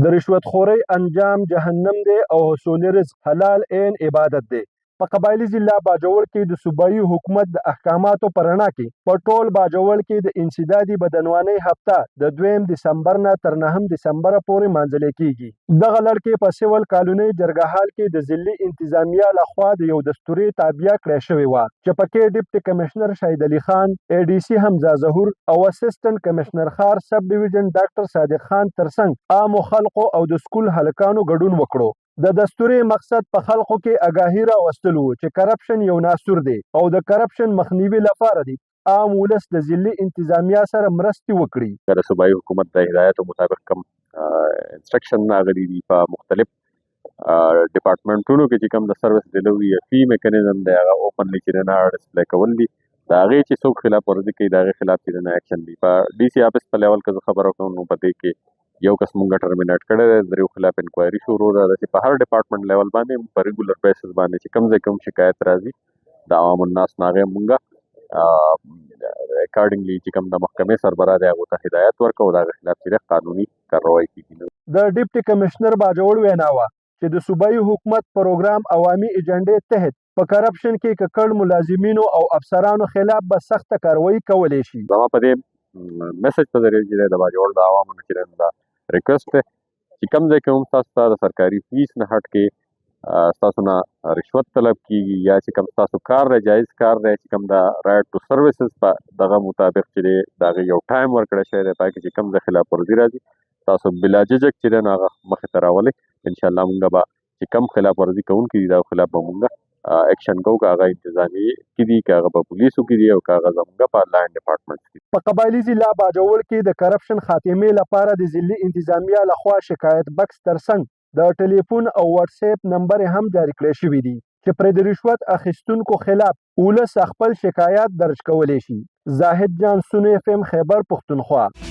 د رشوت خورۍ انجام جهنم دی او حصول رزق حلال عین عبادت دی. په قبایلی ضلع باجوړ کې د صوبایي حکومت د احکاماتو په رڼا کې په ټول باجوړ کې د انسدادي بدنوانۍ هفته د 2 دسمبر نه تر 9 دسمبر پورې مانځل کیږي. دغه لړ کې په سیول کالوني جرګهال کې د ضلعي انتظامیه لخوا د یو دستوري تابعیه کړې شوې وه چې پکې ډیپټي کمشنر شهید علي خان، ADC حمزه ظهور او اسسټنټ کمشنر خار سب ډیویژن ډاکټر صادق خان ترڅنګ عامو خلکو او د سکول هلکانو ګډون وکړو. د دستوري مقصد په خلکو کې آګاهي راوستل و چې کرپشن یو ناسور دی او د کرپشن مخنیوي لپاره دی عام ولس د ضلعي انتظامیه سره مرستې وکړي. د صوبایي حکومت د هدایتو مطابق کوم انسټرکشن راغلي دي په مختلف ډپارټمنټونو کې چې کوم د سروس ډیلیوري یا فی میکانیزم دی هغه اوپنلی چې نه ډسپلی کول دي. د هغې چې څوک خلاف ورزي کوي د هغې خلاف چې نه اکشن دی. په DC آفس په لیول کې زه خبره کوم نو په دې کې یو کس مونږ ټرمینیټ کړی دی، د یو خلاف انکوایري شروع ده چې په هر ډپارټمنټ لیول باندې په ریګولر بیسس باندې چې کوم ځای کوم شکایت راځي د عوام الناس نه هغې مونږ اکارډنګلی چې کوم د محکمې سربراہ دی هغو ته هدایت ورکوو د هغې خلاف چې قانوني کارروایي کیږي. د ډیپټي کمشنر باجوړ وینا وه چې د صوبایي حکومت پروګرام عوامي ایجنډې تحت په کرپشن کې ککړ ملازمینو او افسرانو خلاف به سخته کاروایي کولی شي. زما په دې میسج په ذریعه چې د باجوړ د عوامو نه چې دا ریکوست دی چې کوم ځای کې هم تاسو ته د سرکاري فیس نه هټ کې ستاسو نه رشوت طلب کیږي یا چې کوم ستاسو کار دی جایز کار دی چې کوم د رایټ ټو سروسز په دغه مطابق چې دی د هغې یو ټایم ورکړی شوی دی په هغې کې چې کوم ځای خلاف ورزي راځي تاسو بلا ججک چې دی نو هغه مخې ته راولئ. انشاءالله مونږ به چې کوم خلاف ورزي کوونکي دي د خلاف به مونږ اکشن کوو که هغه انتظامي کې دي که هغه په پولیسو کې دي او که هغه زموږ په لاین ډپارټمنټ کې دي. په قبایلي ضلع باجوړ کې د کرپشن خاتمې لپاره د ضلعي انتظامیه لخوا شکایت بکس ترڅنګ د ټلیفون او واتس اپ نمبر هم جاری کړی شوي دي چې پرې د رشوت اخیستونکو خلاف ولس خپل شکایات درج کولی شي. زاهد جان سون FM خیبر پښتونخوا.